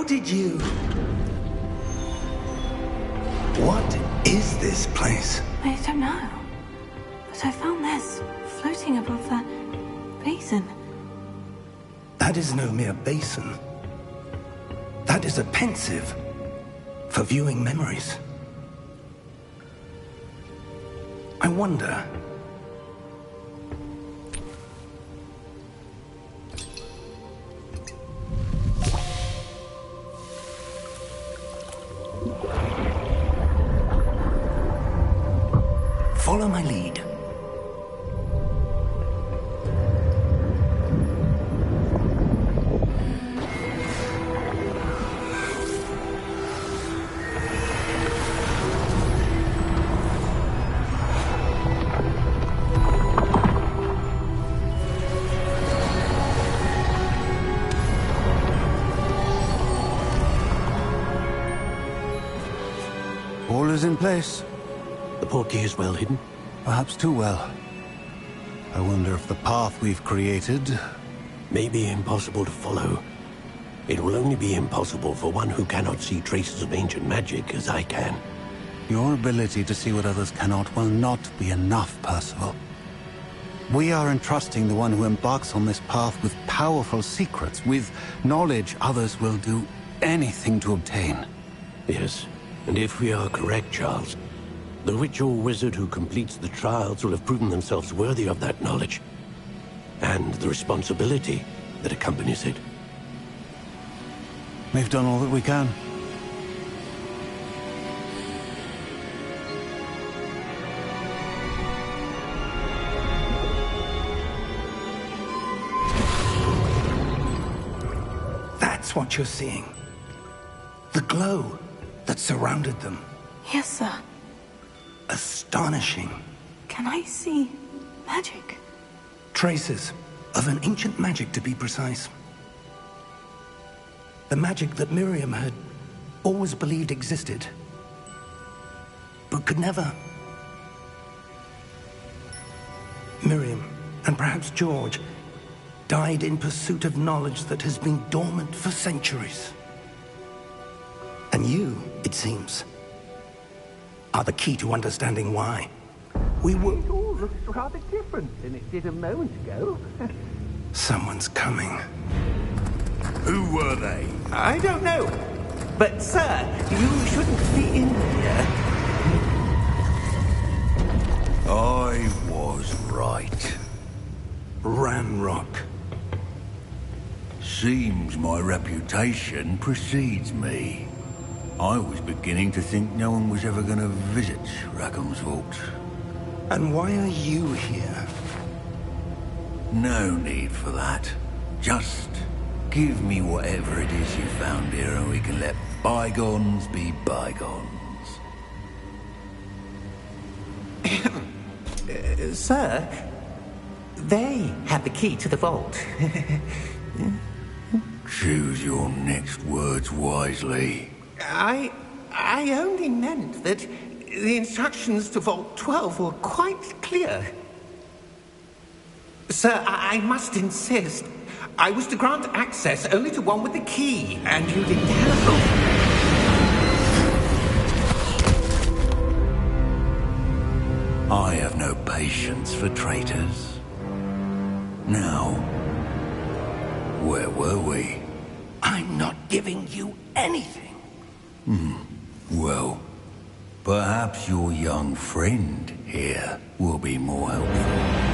did you... What is this place? I don't know. But I found this floating above that basin. That is no mere basin. That is a pensive for viewing memories. I wonder... Follow my lead. All is in place. The portkey is well hidden? Perhaps too well. I wonder if the path we've created... may be impossible to follow. It will only be impossible for one who cannot see traces of ancient magic as I can. Your ability to see what others cannot will not be enough, Percival. We are entrusting the one who embarks on this path with powerful secrets, with knowledge others will do anything to obtain. Yes, and if we are correct, Charles, the witch or wizard who completes the trials will have proven themselves worthy of that knowledge, and the responsibility that accompanies it. We've done all that we can. That's what you're seeing. The glow that surrounded them. Yes, sir. Astonishing. Can I see magic? Traces of an ancient magic, to be precise. The magic that Miriam had always believed existed, but could never. Miriam, and perhaps George, died in pursuit of knowledge that has been dormant for centuries. And you, it seems, are the key to understanding why. We were... It all looks rather different than it did a moment ago. Someone's coming. Who were they? I don't know. But, sir, you shouldn't be in here. I was right. Ramrock. Seems my reputation precedes me. I was beginning to think no one was ever going to visit Rackham's Vault. And why are you here? No need for that. Just give me whatever it is you found here and we can let bygones be bygones. Sir, they had the key to the vault. Choose your next words wisely. I only meant that the instructions to Vault 12 were quite clear. Sir, I must insist. I was to grant access only to one with the key, and you didn't telephone. I have no patience for traitors. Now, where were we? I'm not giving you anything. Well, perhaps your young friend here will be more helpful.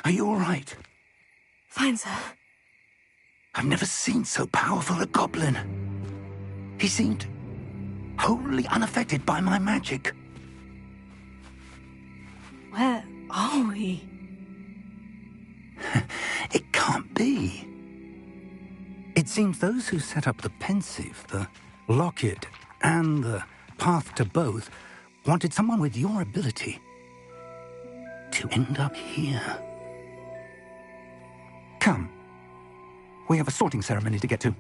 Are you all right? Fine, sir. I've never seen so powerful a goblin. He seemed wholly unaffected by my magic. Where are we? It can't be. It seems those who set up the pensive, the locket, and the path to both wanted someone with your ability to end up here. Come. We have a sorting ceremony to get to.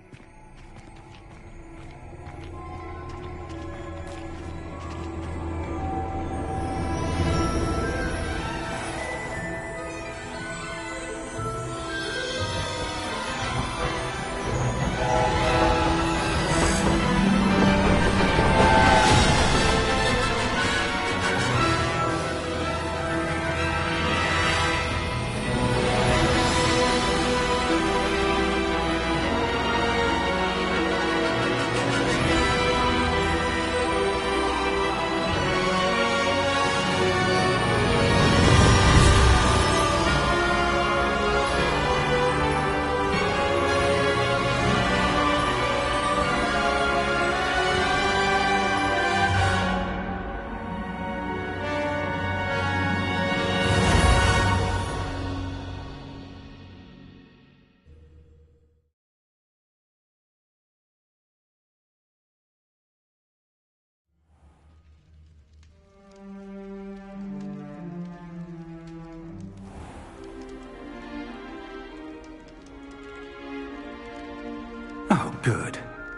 Oh, good.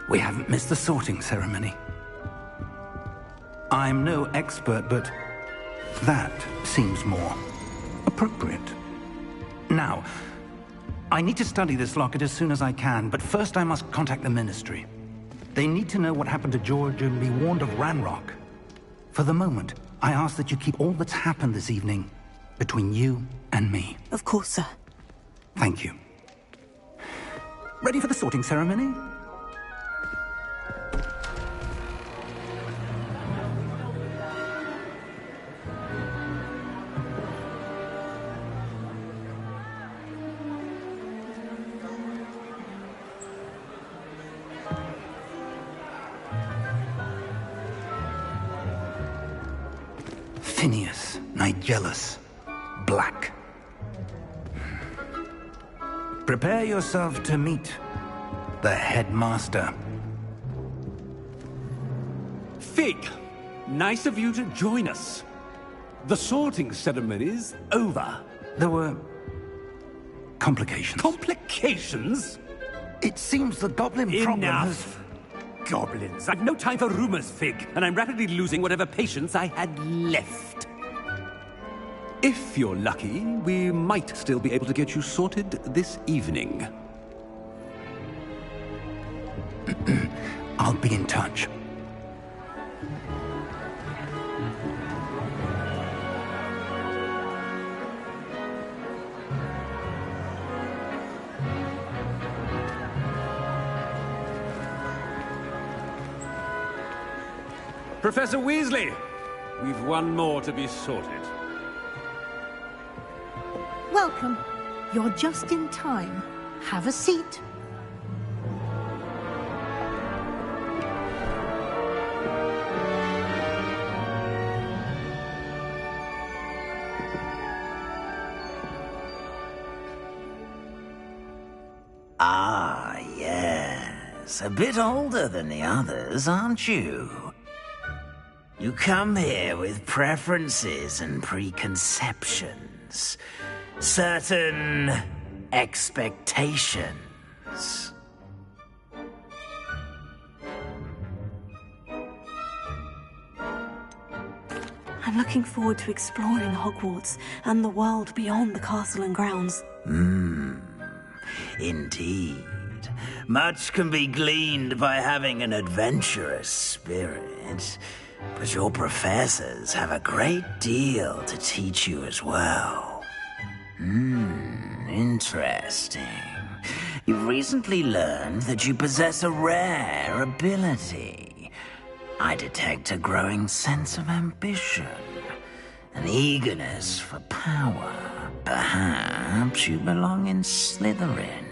We haven't missed the sorting ceremony. I'm no expert, but that seems more appropriate. Now, I need to study this locket as soon as I can, but first I must contact the Ministry. They need to know what happened to George and be warned of Ranrock. For the moment, I ask that you keep all that's happened this evening between you and me. Of course, sir. Thank you. Ready for the sorting ceremony? Phineas, Nigellus, Black. Prepare yourself to meet the headmaster. Fig, nice of you to join us. The sorting ceremony's over. There were complications. Complications? It seems the goblin problem has... Enough! Goblins. I've no time for rumors, Fig, and I'm rapidly losing whatever patience I had left. If you're lucky, we might still be able to get you sorted this evening. I'll be in touch. Professor Weasley, we've one more to be sorted. Welcome. You're just in time. Have a seat. Ah, yes. A bit older than the others, aren't you? You come here with preferences and preconceptions. Certain expectations. I'm looking forward to exploring Hogwarts and the world beyond the castle and grounds. Indeed. Much can be gleaned by having an adventurous spirit, but your professors have a great deal to teach you as well. Interesting. You've recently learned that you possess a rare ability. I detect a growing sense of ambition. an eagerness for power. Perhaps you belong in Slytherin.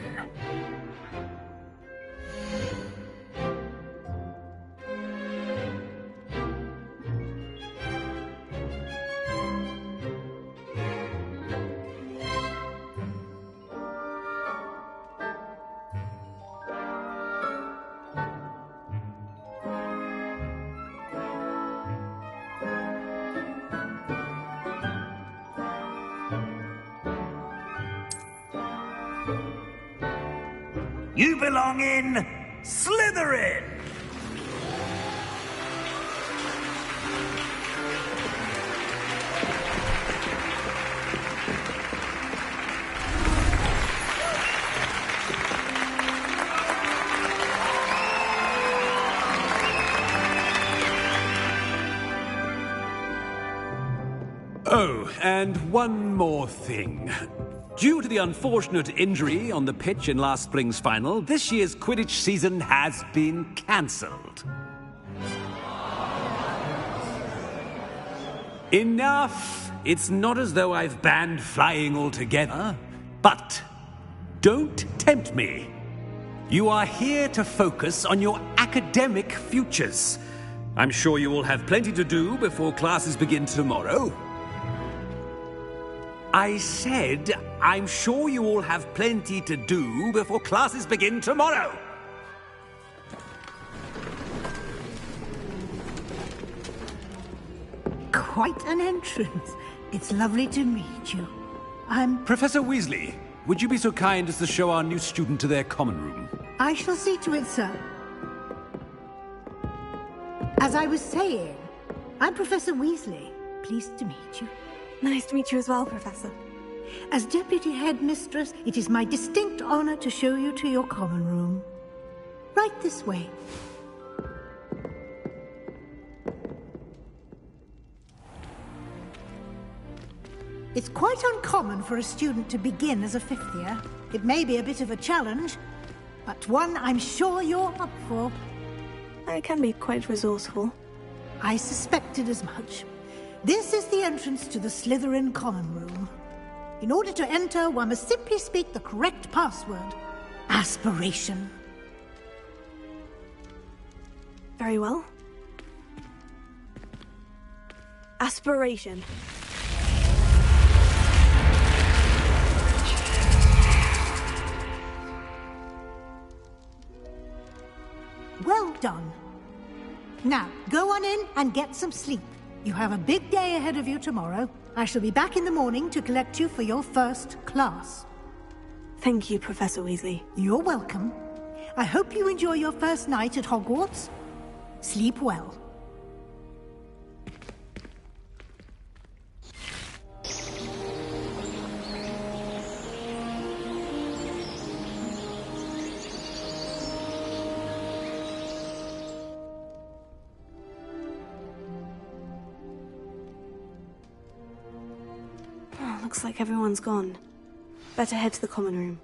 You belong in Slytherin! Oh, and one more thing. Due to the unfortunate injury on the pitch in last spring's final, this year's Quidditch season has been cancelled. Enough! It's not as though I've banned flying altogether, but don't tempt me. You are here to focus on your academic futures. I'm sure you will have plenty to do before classes begin tomorrow. I said, I'm sure you all have plenty to do before classes begin tomorrow. Quite an entrance. It's lovely to meet you. I'm... Professor Weasley, would you be so kind as to show our new student to their common room? I shall see to it, sir. As I was saying, I'm Professor Weasley. Pleased to meet you. Nice to meet you as well, Professor. As Deputy Headmistress, it is my distinct honor to show you to your common room. Right this way. It's quite uncommon for a student to begin as a fifth year. It may be a bit of a challenge, but one I'm sure you're up for. I can be quite resourceful. I suspected as much. This is the entrance to the Slytherin common room. In order to enter, one must simply speak the correct password. Aspiration. Very well. Aspiration. Well done. Now, go on in and get some sleep. You have a big day ahead of you tomorrow. I shall be back in the morning to collect you for your first class. Thank you, Professor Weasley. You're welcome. I hope you enjoy your first night at Hogwarts. Sleep well. Looks like everyone's gone. Better head to the common room.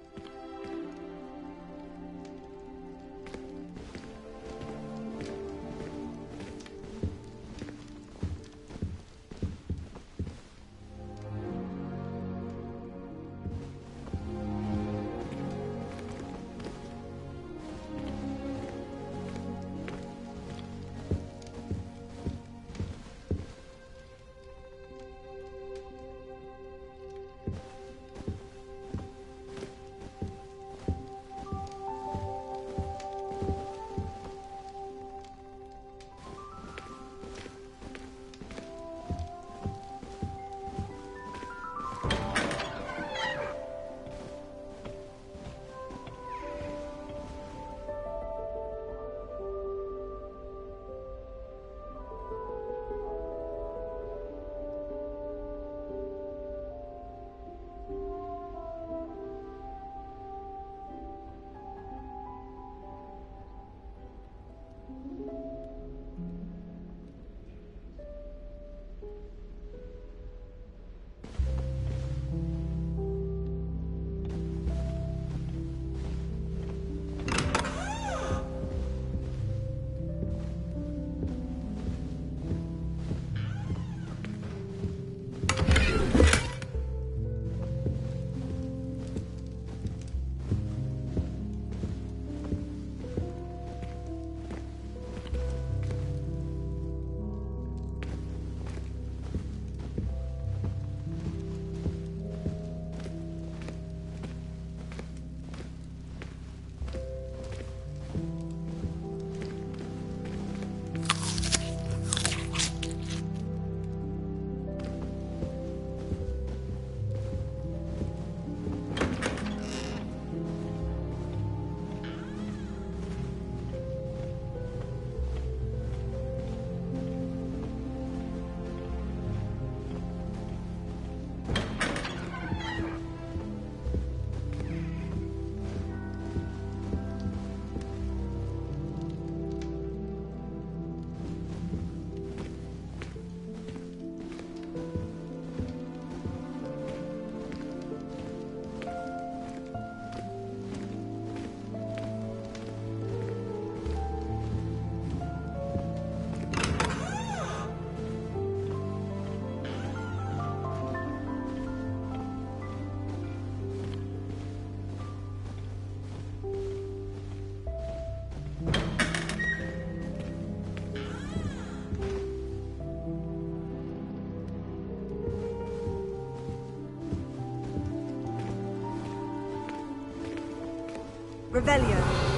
Revelio.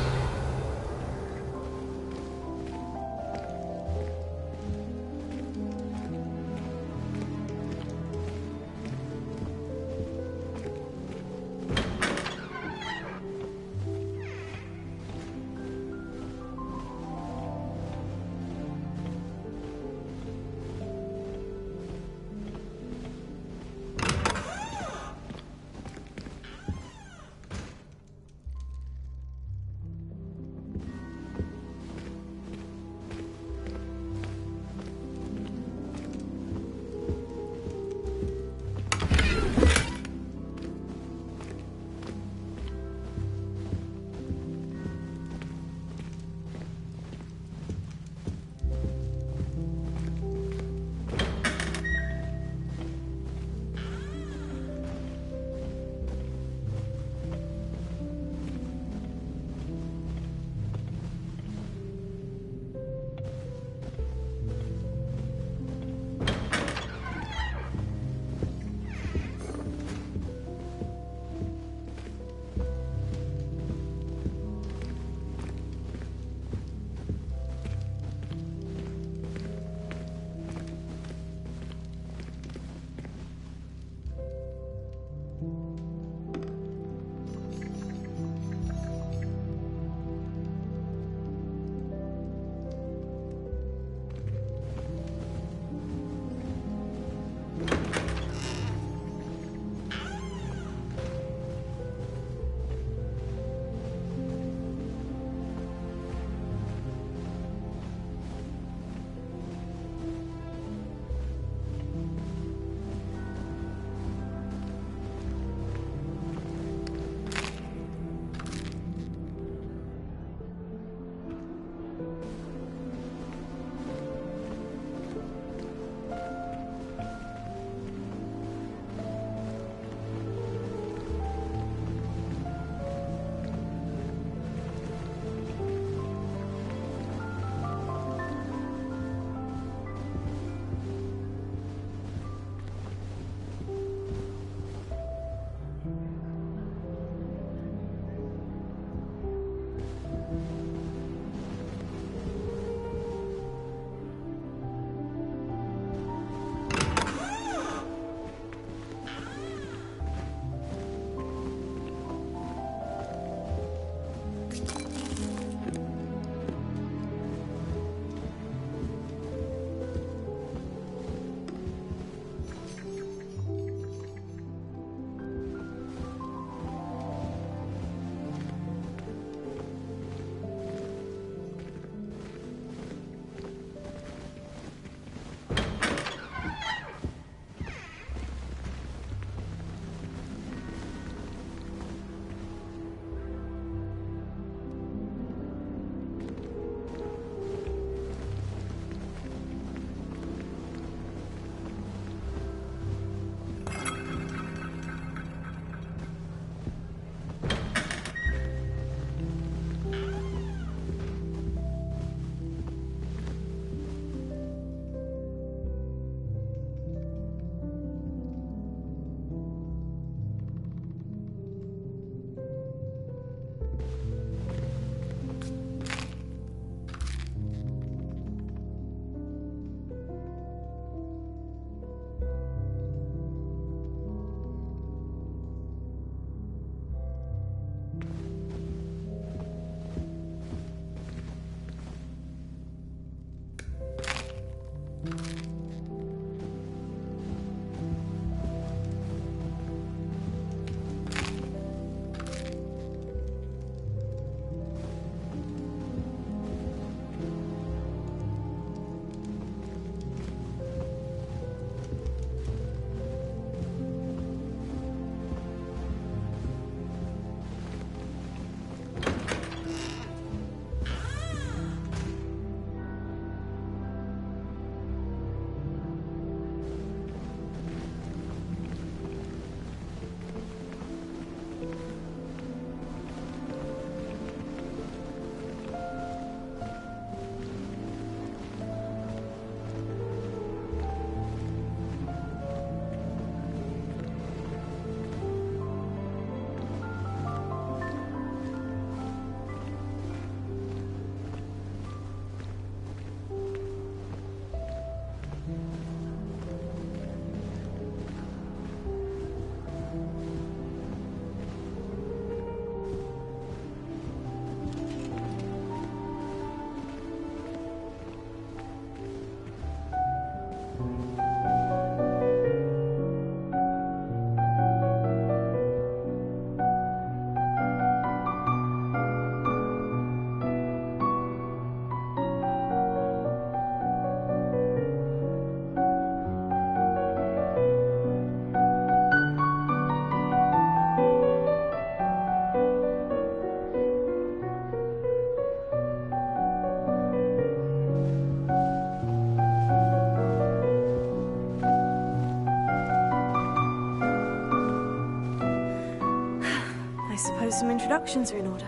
I suppose some introductions are in order.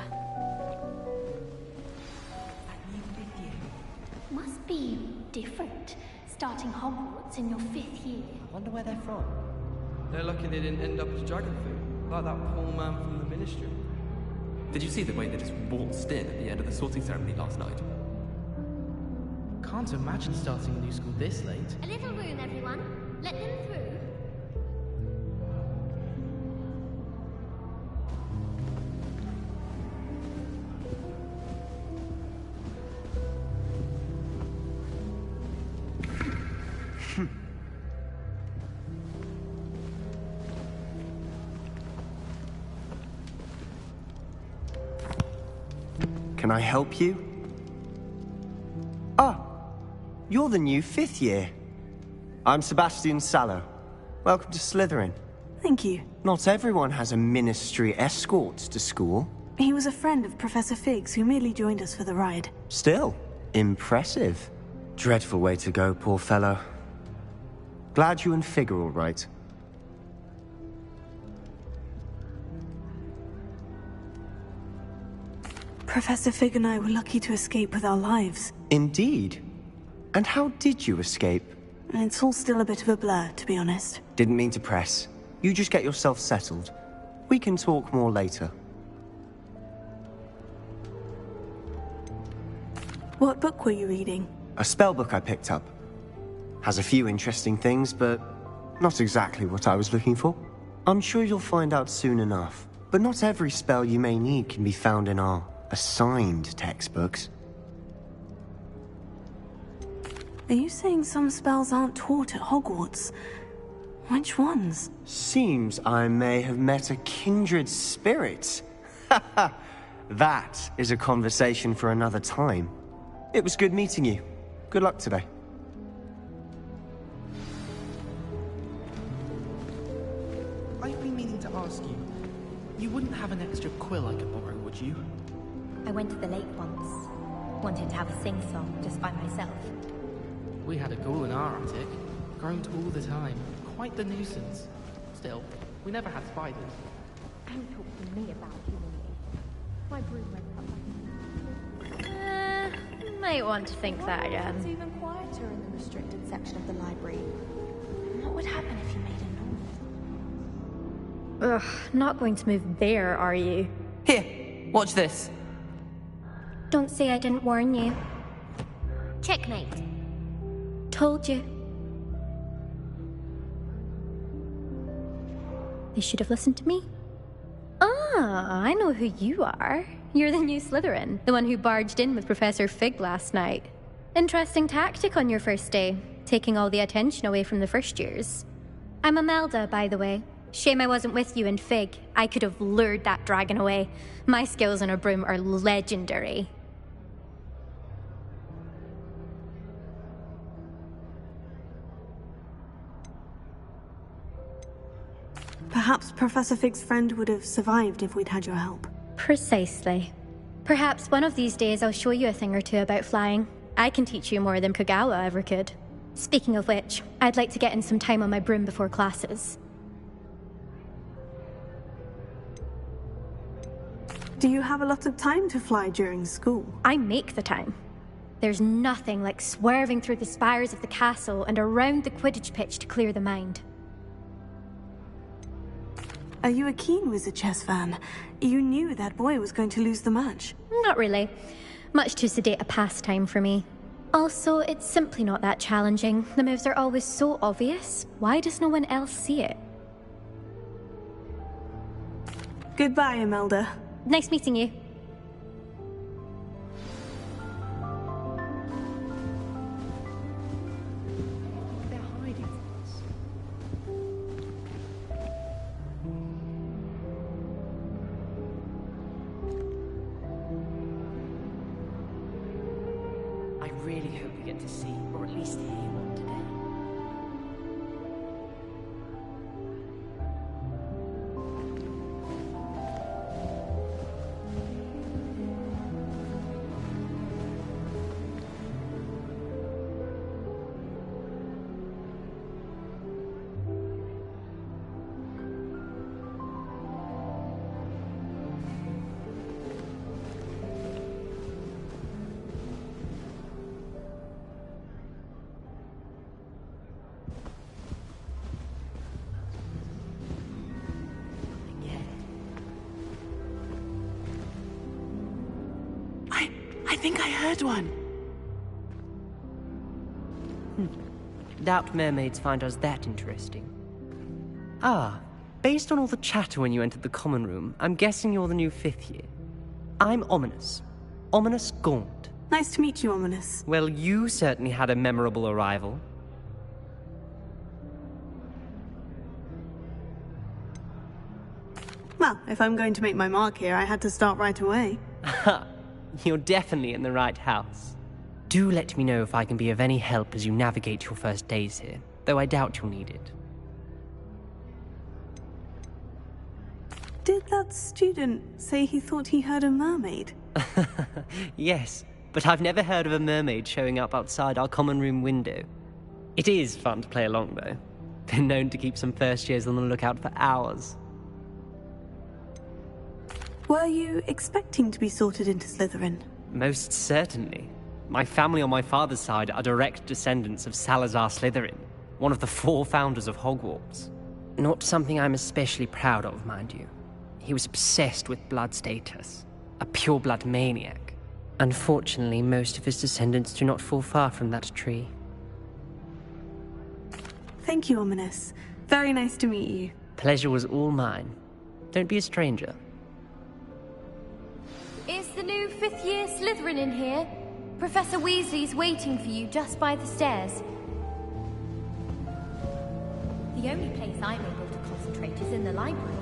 Must be different, starting Hogwarts in your 5th year. I wonder where they're from. They're lucky they didn't end up as dragon food, like that poor man from the Ministry. Did you see the way they just waltzed in at the end of the sorting ceremony last night? Can't imagine starting a new school this late. A little room, everyone. Let them through. Can I help you? Ah, you're the new 5th year. I'm Sebastian Sallow. Welcome to Slytherin. Thank you. Not everyone has a ministry escort to school. He was a friend of Professor Fig's who merely joined us for the ride. Still, impressive. Dreadful way to go, poor fellow. Glad you and Fig are all right. Professor Fig and I were lucky to escape with our lives. Indeed. And how did you escape? It's all still a bit of a blur, to be honest. Didn't mean to press. You just get yourself settled. We can talk more later. What book were you reading? A spell book I picked up. Has a few interesting things, but not exactly what I was looking for. I'm sure you'll find out soon enough. But not every spell you may need can be found in our assigned textbooks. Are you saying some spells aren't taught at Hogwarts? Which ones? Seems I may have met a kindred spirit. Haha, that is a conversation for another time. It was good meeting you. Good luck today. I've been meaning to ask you. You wouldn't have an extra quill I could borrow, would you? I went to the lake once. Wanted to have a sing-song just by myself. We had a ghoul in our attic. Groaned all the time. Quite the nuisance. Still, we never had spiders. Don't talk to me about humiliation. My broom went up. Might want to think that again. It's even quieter in the restricted section of the library. What would happen if you made a noise? Ugh, not going to move there, are you? Here, watch this. Don't say I didn't warn you. Checkmate. Told you. They should have listened to me. Ah, I know who you are. You're the new Slytherin, the one who barged in with Professor Fig last night. Interesting tactic on your first day, taking all the attention away from the first years. I'm Imelda, by the way. Shame I wasn't with you in Fig. I could have lured that dragon away. My skills on a broom are legendary. Perhaps Professor Fig's friend would have survived if we'd had your help. Precisely. Perhaps one of these days I'll show you a thing or two about flying. I can teach you more than Kogawa ever could. Speaking of which, I'd like to get in some time on my broom before classes. Do you have a lot of time to fly during school? I make the time. There's nothing like swerving through the spires of the castle and around the Quidditch pitch to clear the mind. Are you a keen Wizard chess fan? You knew that boy was going to lose the match. Not really. Much too sedate a pastime for me. Also, it's simply not that challenging. The moves are always so obvious. Why does no one else see it? Goodbye, Imelda. Nice meeting you. I really hope we get to see, or at least hear one today. I think I heard one. Doubt mermaids find us that interesting. Ah, based on all the chatter when you entered the common room, I'm guessing you're the new 5th year. I'm Ominous. Ominous Gaunt. Nice to meet you, Ominous. Well, you certainly had a memorable arrival. Well, if I'm going to make my mark here, I had to start right away. Ha! You're definitely in the right house. Do let me know if I can be of any help as you navigate your first days here, though I doubt you'll need it. Did that student say he thought he heard a mermaid? Yes, but I've never heard of a mermaid showing up outside our common room window. It is fun to play along, though. Been known to keep some first years on the lookout for hours. Were you expecting to be sorted into Slytherin? Most certainly. My family on my father's side are direct descendants of Salazar Slytherin, one of the 4 founders of Hogwarts. Not something I'm especially proud of, mind you. He was obsessed with blood status, a pure-blood maniac. Unfortunately, most of his descendants do not fall far from that tree. Thank you, Ominous. Very nice to meet you. Pleasure was all mine. Don't be a stranger. Is the new 5th year Slytherin in here? Professor Weasley's waiting for you just by the stairs. The only place I'm able to concentrate is in the library.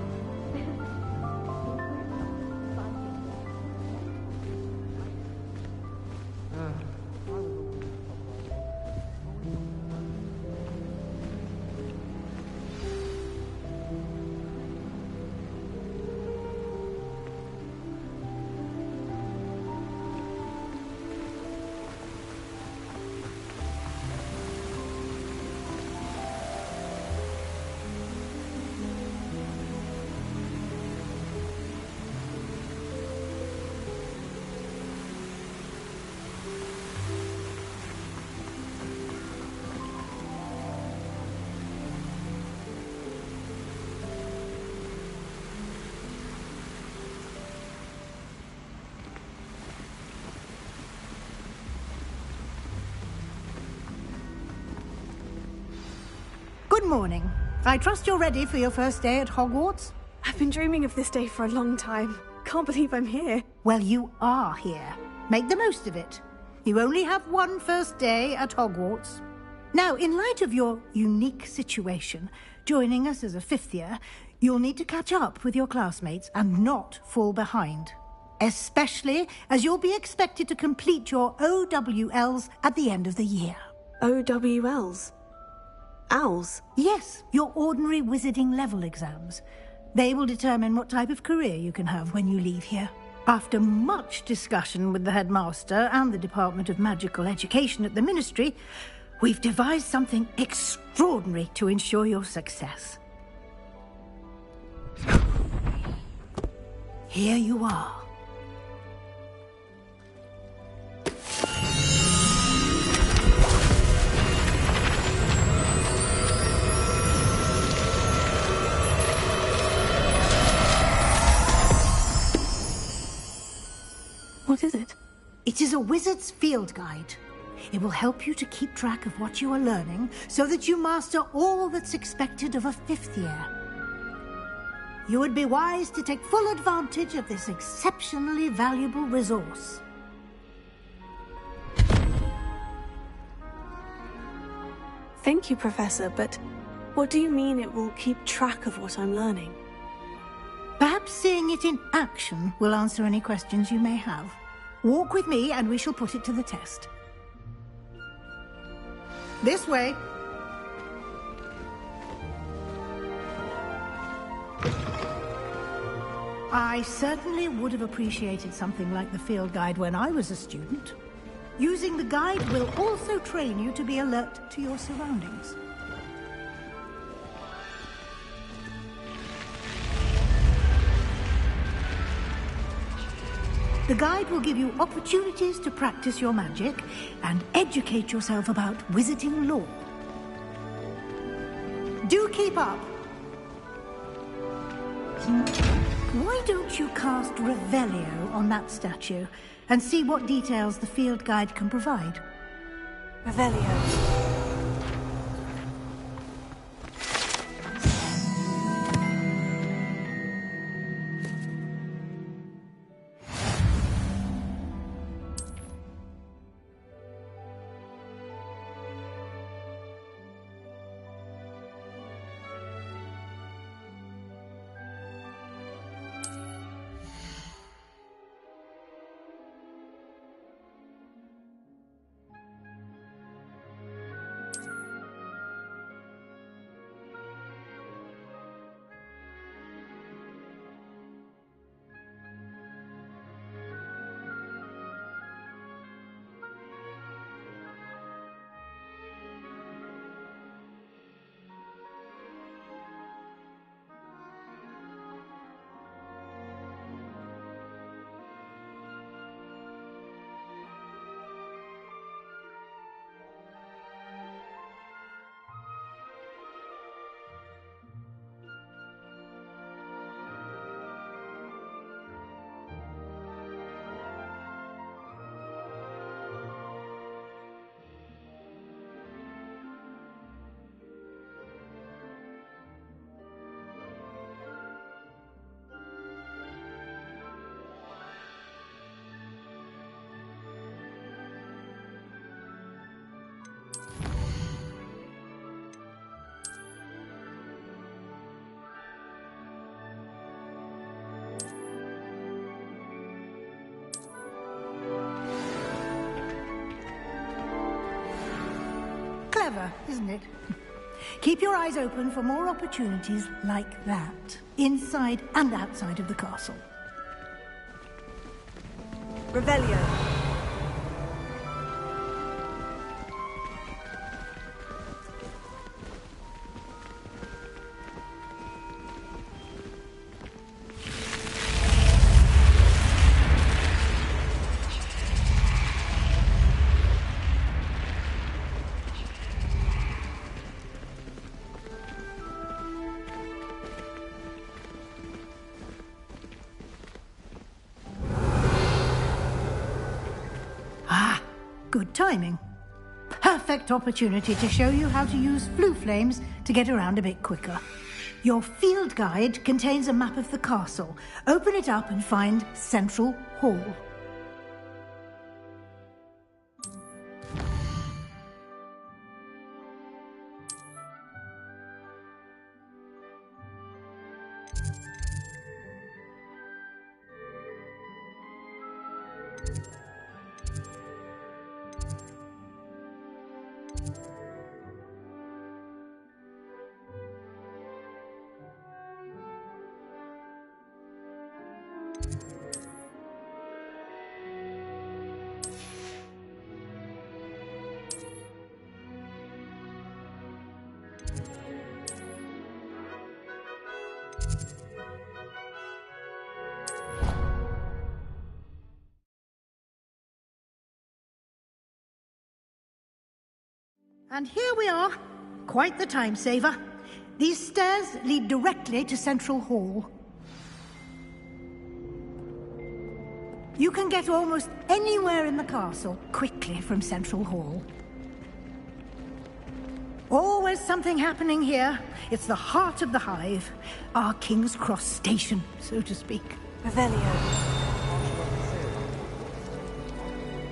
Good morning. I trust you're ready for your first day at Hogwarts? I've been dreaming of this day for a long time. Can't believe I'm here. Well, you are here. Make the most of it. You only have one first day at Hogwarts. Now, in light of your unique situation, joining us as a 5th year, you'll need to catch up with your classmates and not fall behind. Especially as you'll be expected to complete your OWLs at the end of the year. OWLs? Owls? Yes, your ordinary wizarding level exams. They will determine what type of career you can have when you leave here. After much discussion with the headmaster and the Department of Magical Education at the Ministry, we've devised something extraordinary to ensure your success. Here you are. What is it? It is a wizard's field guide. It will help you to keep track of what you are learning so that you master all that's expected of a 5th year. You would be wise to take full advantage of this exceptionally valuable resource. Thank you, Professor, but what do you mean it will keep track of what I'm learning? Perhaps seeing it in action will answer any questions you may have. Walk with me and we shall put it to the test. This way. I certainly would have appreciated something like the field guide when I was a student. Using the guide will also train you to be alert to your surroundings. The guide will give you opportunities to practice your magic and educate yourself about wizarding lore. Do keep up. Why don't you cast Revelio on that statue and see what details the field guide can provide? Revelio. Clever, isn't it? Keep your eyes open for more opportunities like that, inside and outside of the castle. Revelio. Good timing. Perfect opportunity to show you how to use flue flames to get around a bit quicker. Your field guide contains a map of the castle. Open it up and find Central Hall. And here we are. Quite the time saver. These stairs lead directly to Central Hall. You can get almost anywhere in the castle quickly from Central Hall. Always something happening here. It's the heart of the hive. Our King's Cross station, so to speak. Revelio.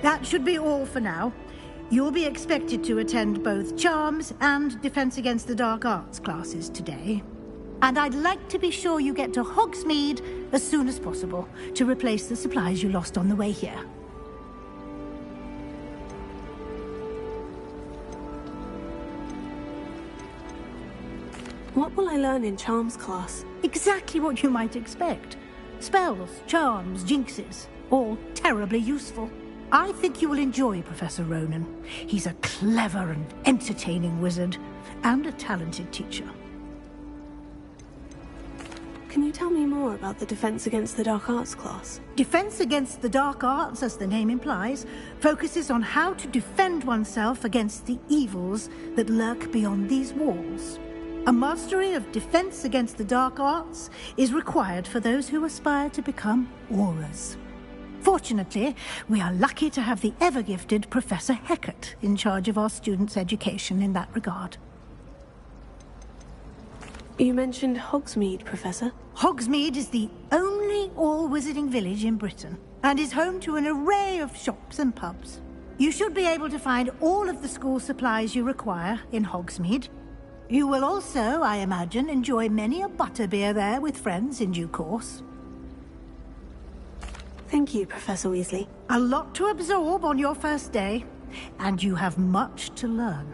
That should be all for now. You'll be expected to attend both Charms and Defense Against the Dark Arts classes today. And I'd like to be sure you get to Hogsmeade as soon as possible to replace the supplies you lost on the way here. What will I learn in Charms class? Exactly what you might expect. Spells, charms, jinxes, all terribly useful. I think you will enjoy Professor Ronan. He's a clever and entertaining wizard, and a talented teacher. Can you tell me more about the Defense Against the Dark Arts class? Defense Against the Dark Arts, as the name implies, focuses on how to defend oneself against the evils that lurk beyond these walls. A mastery of defense against the dark arts is required for those who aspire to become Aurors. Fortunately, we are lucky to have the ever-gifted Professor Hecat in charge of our students' education in that regard. You mentioned Hogsmeade, Professor. Hogsmeade is the only all-wizarding village in Britain, and is home to an array of shops and pubs. You should be able to find all of the school supplies you require in Hogsmeade. You will also, I imagine, enjoy many a butterbeer there with friends in due course. Thank you, Professor Weasley. A lot to absorb on your first day, and you have much to learn.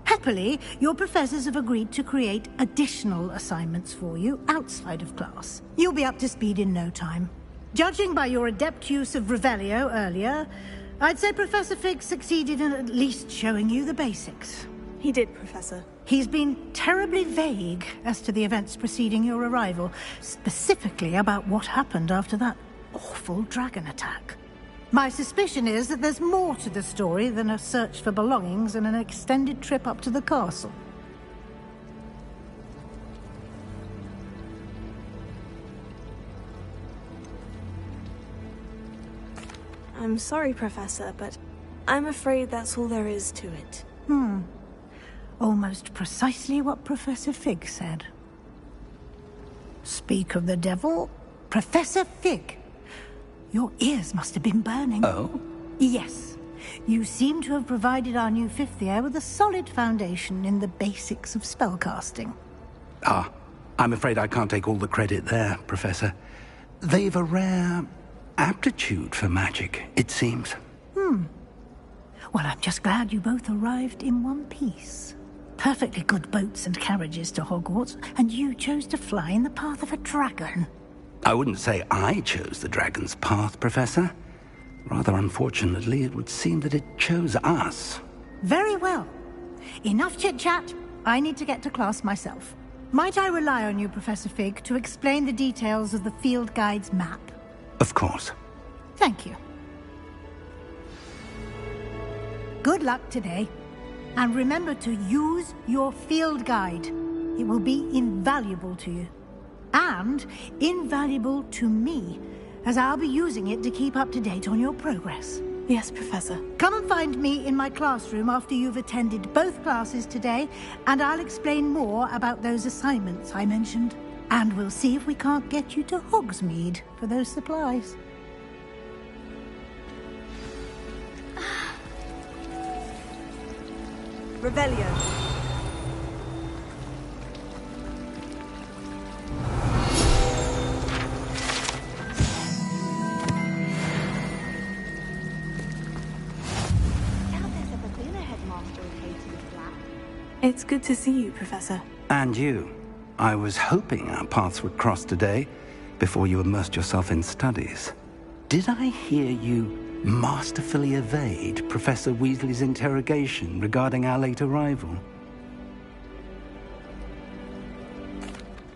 Happily, your professors have agreed to create additional assignments for you outside of class. You'll be up to speed in no time. Judging by your adept use of Revelio earlier, I'd say Professor Fig succeeded in at least showing you the basics. He did, Professor. He's been terribly vague as to the events preceding your arrival, specifically about what happened after that awful dragon attack. My suspicion is that there's more to the story than a search for belongings and an extended trip up to the castle. I'm sorry, Professor, but I'm afraid that's all there is to it. Almost precisely what Professor Fig said. Speak of the devil, Professor Fig. Your ears must have been burning. Oh? Yes. You seem to have provided our new fifth year with a solid foundation in the basics of spellcasting. Ah, I'm afraid I can't take all the credit there, Professor. They've a rare aptitude for magic, it seems. Well, I'm just glad you both arrived in one piece. Perfectly good boats and carriages to Hogwarts, and you chose to fly in the path of a dragon. I wouldn't say I chose the dragon's path, Professor. Rather unfortunately, it would seem that it chose us. Very well. Enough chit-chat. I need to get to class myself. Might I rely on you, Professor Fig, to explain the details of the field guide's map? Of course. Thank you. Good luck today. And remember to use your field guide. It will be invaluable to you. And invaluable to me, as I'll be using it to keep up to date on your progress. Yes, Professor. Come and find me in my classroom after you've attended both classes today, and I'll explain more about those assignments I mentioned. And we'll see if we can't get you to Hogsmeade for those supplies. Revelio. It's good to see you, Professor. And you. I was hoping our paths would cross today, before you immersed yourself in studies. Did I hear you masterfully evade Professor Weasley's interrogation regarding our late arrival?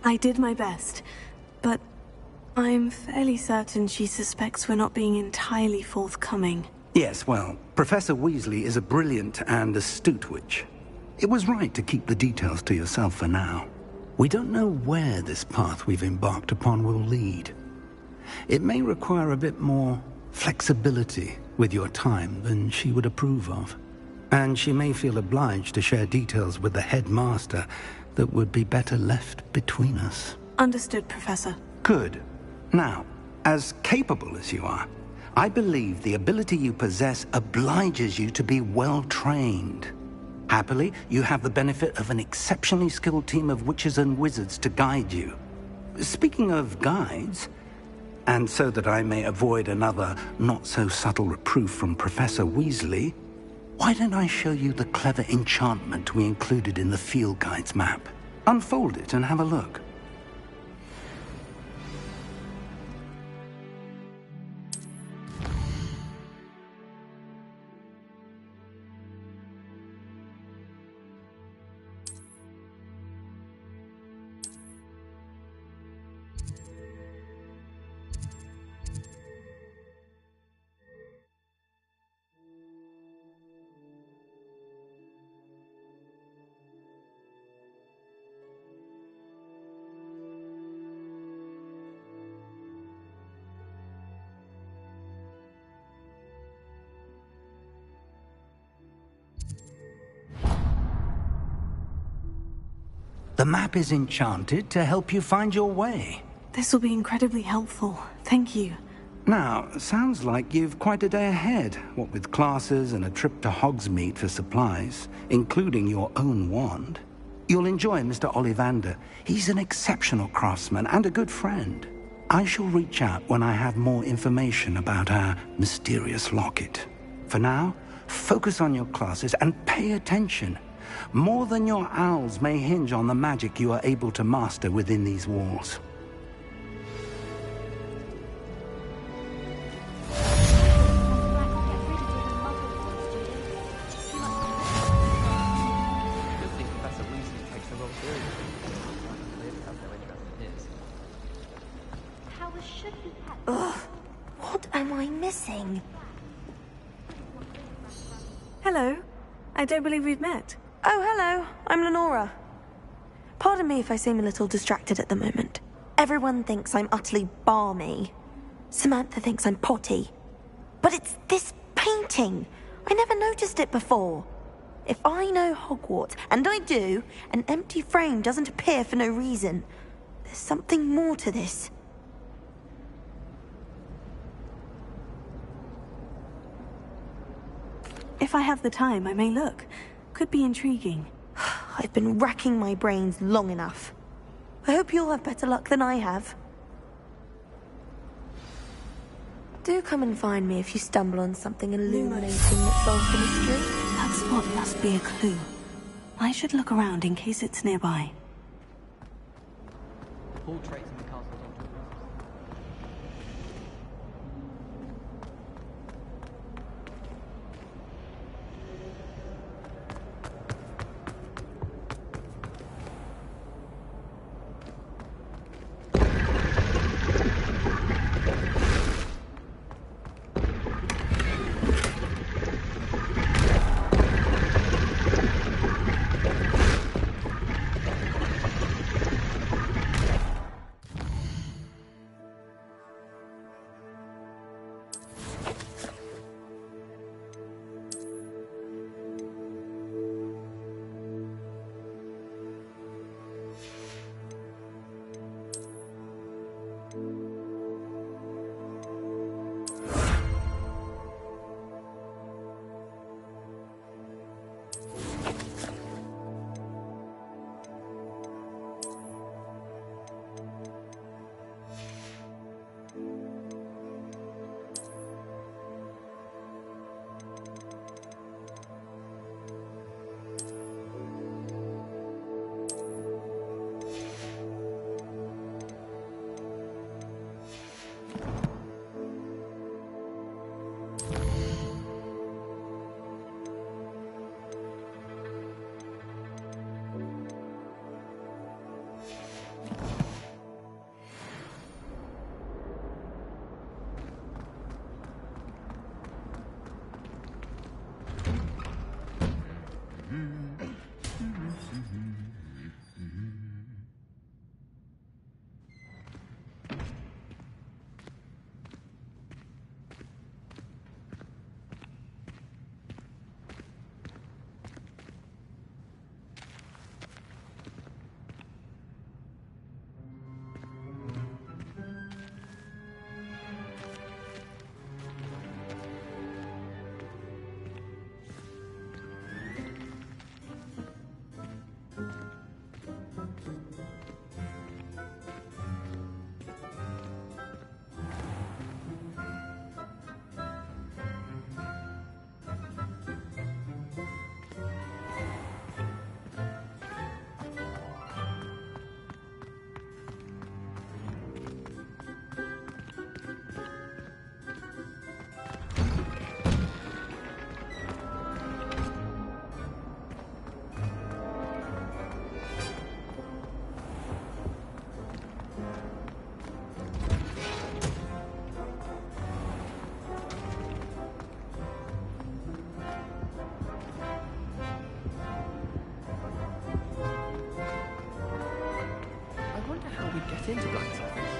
I did my best, but I'm fairly certain she suspects we're not being entirely forthcoming. Yes, well, Professor Weasley is a brilliant and astute witch. It was right to keep the details to yourself for now. We don't know where this path we've embarked upon will lead. It may require a bit more flexibility with your time than she would approve of. And she may feel obliged to share details with the headmaster that would be better left between us. Understood, Professor. Good. Now, as capable as you are, I believe the ability you possess obliges you to be well trained. Happily, you have the benefit of an exceptionally skilled team of witches and wizards to guide you. Speaking of guides, and so that I may avoid another not-so-subtle reproof from Professor Weasley, why don't I show you the clever enchantment we included in the field guide's map? Unfold it and have a look. The map is enchanted to help you find your way. This will be incredibly helpful. Thank you. Now, sounds like you've quite a day ahead, what with classes and a trip to Hogsmeade for supplies, including your own wand. You'll enjoy Mr. Ollivander. He's an exceptional craftsman and a good friend. I shall reach out when I have more information about our mysterious locket. For now, focus on your classes and pay attention. More than your owls may hinge on the magic you are able to master within these walls. Ugh, what am I missing? Hello. I don't believe we've met. Oh, hello. I'm Lenora. Pardon me if I seem a little distracted at the moment. Everyone thinks I'm utterly balmy. Samantha thinks I'm potty. But it's this painting. I never noticed it before. If I know Hogwarts, and I do, an empty frame doesn't appear for no reason. There's something more to this. If I have the time, I may look. Could be intriguing. I've been racking my brains long enough. I hope you'll have better luck than I have. Do come and find me if you stumble on something illuminating that solves the mystery. That spot must be a clue. I should look around in case it's nearby. Portraits in the castle don't talk. Into Black's office.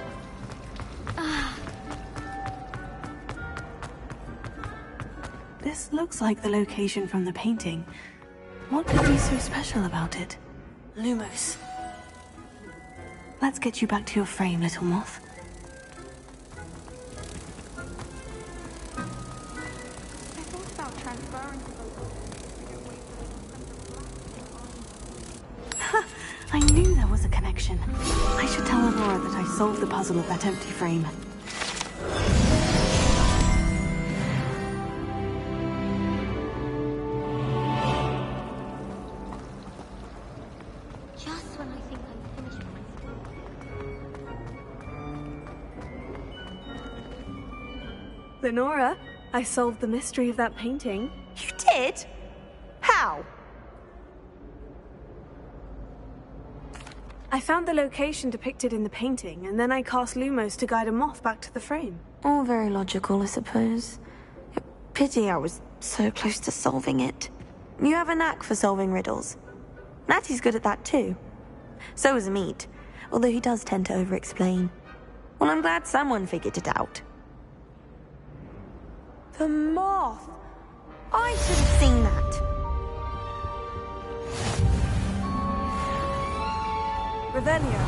This looks like the location from the painting. What could be so special about it? Lumos. Let's get you back to your frame, little moth. I knew there was a connection. I should tell Lenora that I solved the puzzle of that empty frame. Just when I think I'm finished with my school. Lenora, I solved the mystery of that painting. You did? How? I found the location depicted in the painting, and then I cast Lumos to guide a moth back to the frame. All very logical, I suppose. Pity I was so close to solving it. You have a knack for solving riddles. Natty's good at that too. So is Amit, although he does tend to over-explain. Well, I'm glad someone figured it out. The moth! I should have seen that. Revelio.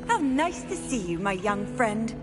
How nice to see you, my young friend.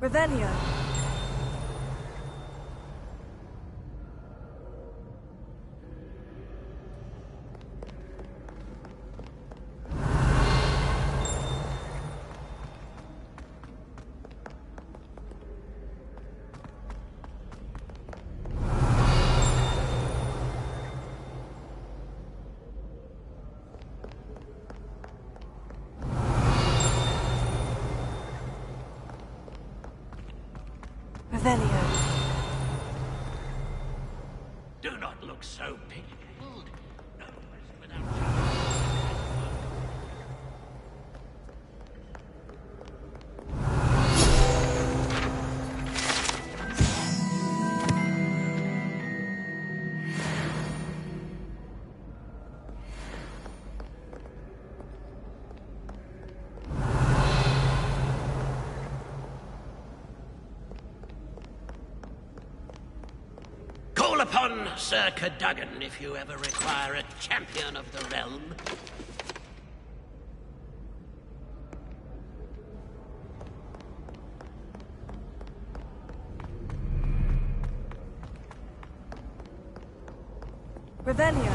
Revelio. Do not look so pig-headed. No rest without Call upon Sir Cadogan if you ever require a champion of the realm. Revelio.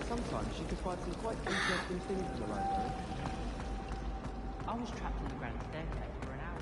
Sometimes you can find some quite interesting things in the library. I was trapped in the grand staircase for an hour.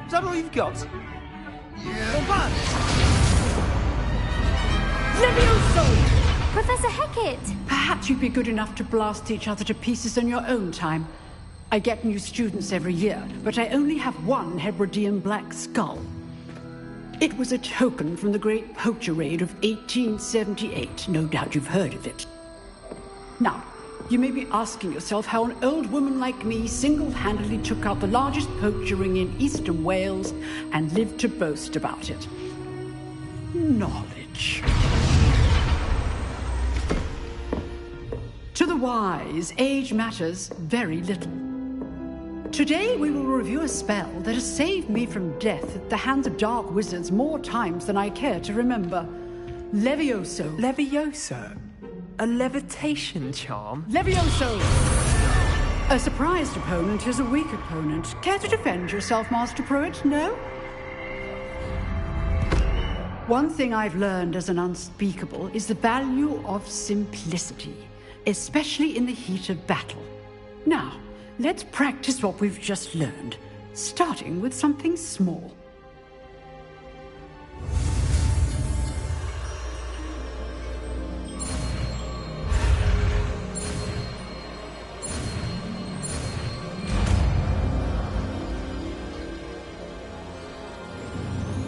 Is that all you've got? Levioso! Professor Hecat! Perhaps you'd be good enough to blast each other to pieces in your own time. I get new students every year, but I only have one Hebridean black skull. It was a token from the Great Poacher Raid of 1878. No doubt you've heard of it. Now, you may be asking yourself how an old woman like me single-handedly took out the largest poacher ring in eastern Wales and lived to boast about it. Knowledge. To the wise, age matters very little. Today we will review a spell that has saved me from death at the hands of dark wizards more times than I care to remember. Levioso. Levioso? A levitation charm? Levioso! A surprised opponent is a weak opponent. Care to defend yourself, Master Pruitt? No? One thing I've learned as an unspeakable is the value of simplicity, especially in the heat of battle. Now, let's practice what we've just learned, starting with something small.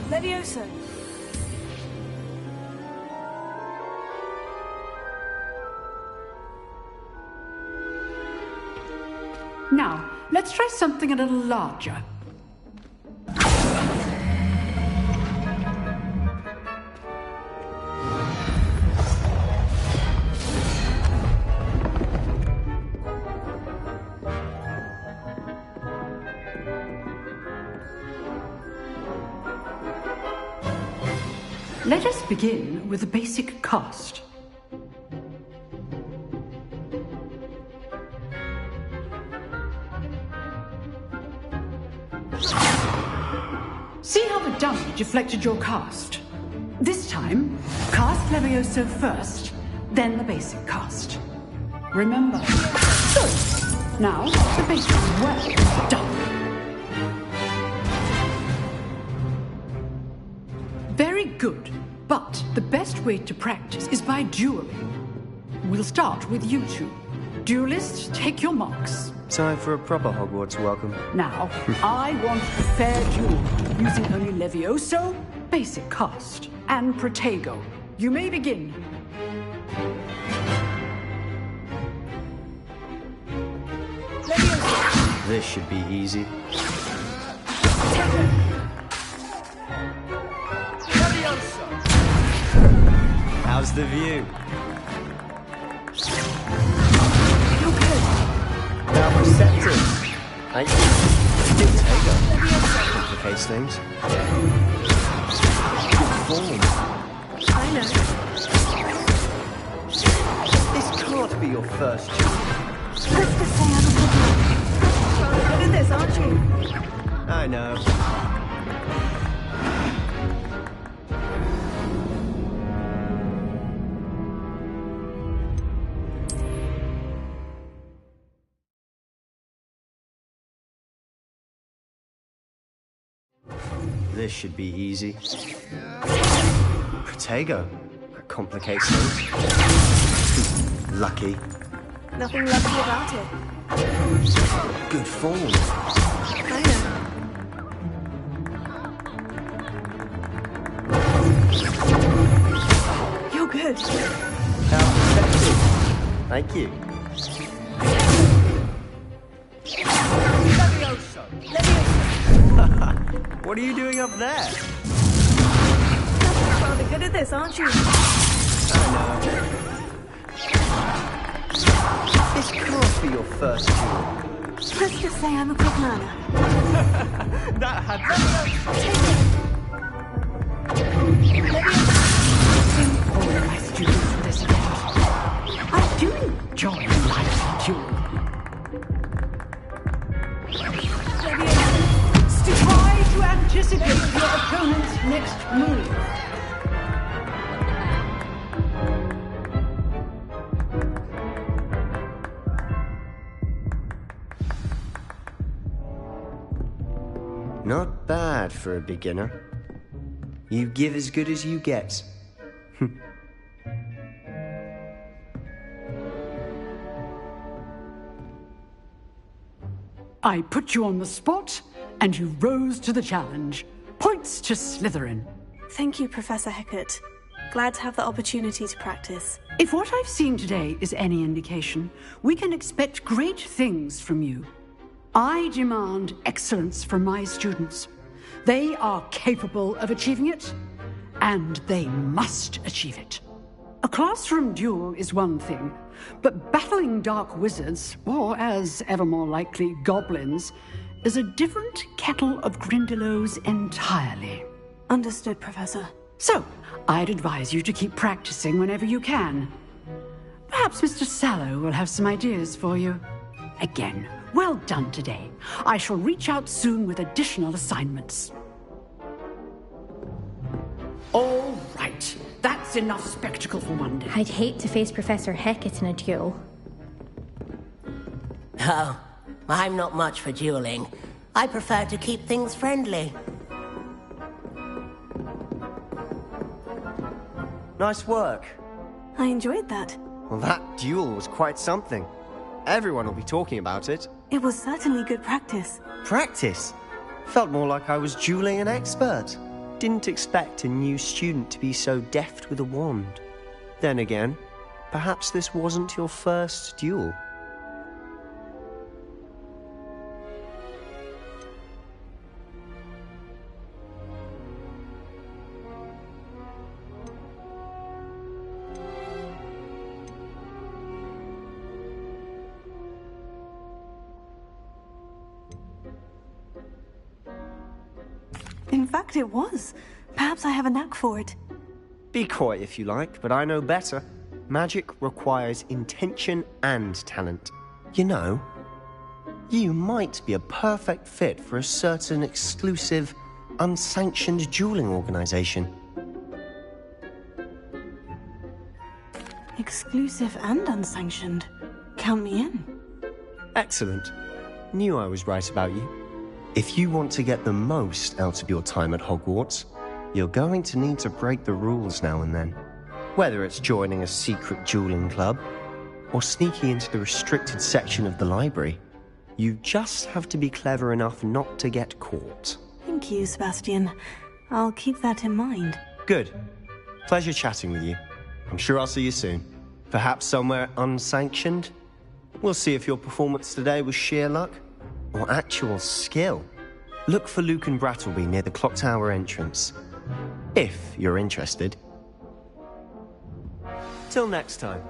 Levioso. Now, let's try something a little larger. Let us begin with the basic cast. See how the dummy deflected your cast? This time, cast Levioso first, then the basic cast. Remember. Good. Now, the basic. Well done. Very good, but the best way to practice is by dueling. We'll start with you two. Duelists, take your marks. Time for a proper Hogwarts welcome. Now, I want a fair duel, using only Levioso, basic cast, and Protego. You may begin. Levioso. This should be easy. How's the view? You're good. Now receptive. Thank you. Protego. Complicates things. Good form. I know. This can't be your first choice. Let's just say I'm a good man. Well, good at this, aren't you? I know. This should be easy. Protego. That complicates things. Lucky. Nothing lucky about it. Good form. I know. You're good. How effective. Thank you. Levioso! Levioso! What are you doing up there? You're rather good at this, aren't you? I know. This can't be your first duel. Let's just say I'm a good learner. That had All of my students for this event. I do enjoy life duel. Try to anticipate your opponent's next move. Not bad for a beginner. You give as good as you get. I put you on the spot, and you rose to the challenge. Points to Slytherin. Thank you, Professor Hecat. Glad to have the opportunity to practice. If what I've seen today is any indication, we can expect great things from you. I demand excellence from my students. They are capable of achieving it, and they must achieve it. A classroom duel is one thing, but battling dark wizards, or as ever more likely, goblins, is a different kettle of Grindylows entirely. Understood, Professor. So, I'd advise you to keep practicing whenever you can. Perhaps Mr. Sallow will have some ideas for you. Again, well done today. I shall reach out soon with additional assignments. All right. That's enough spectacle for one day. I'd hate to face Professor Hecat in a duel. Oh, I'm not much for dueling. I prefer to keep things friendly. Nice work. I enjoyed that. Well, that duel was quite something. Everyone will be talking about it. It was certainly good practice. Practice? Felt more like I was dueling an expert. Didn't expect a new student to be so deft with a wand. Then again, perhaps this wasn't your first duel. In fact, it was. Perhaps I have a knack for it. Be coy if you like, but I know better. Magic requires intention and talent. You know, you might be a perfect fit for a certain exclusive, unsanctioned dueling organization. Exclusive and unsanctioned. Count me in. Excellent. Knew I was right about you. If you want to get the most out of your time at Hogwarts, you're going to need to break the rules now and then. Whether it's joining a secret dueling club, or sneaking into the restricted section of the library, you just have to be clever enough not to get caught. Thank you, Sebastian. I'll keep that in mind. Good. Pleasure chatting with you. I'm sure I'll see you soon. Perhaps somewhere unsanctioned? We'll see if your performance today was sheer luck or actual skill. Look for Luke and Brattleby near the clock tower entrance, if you're interested. Till next time.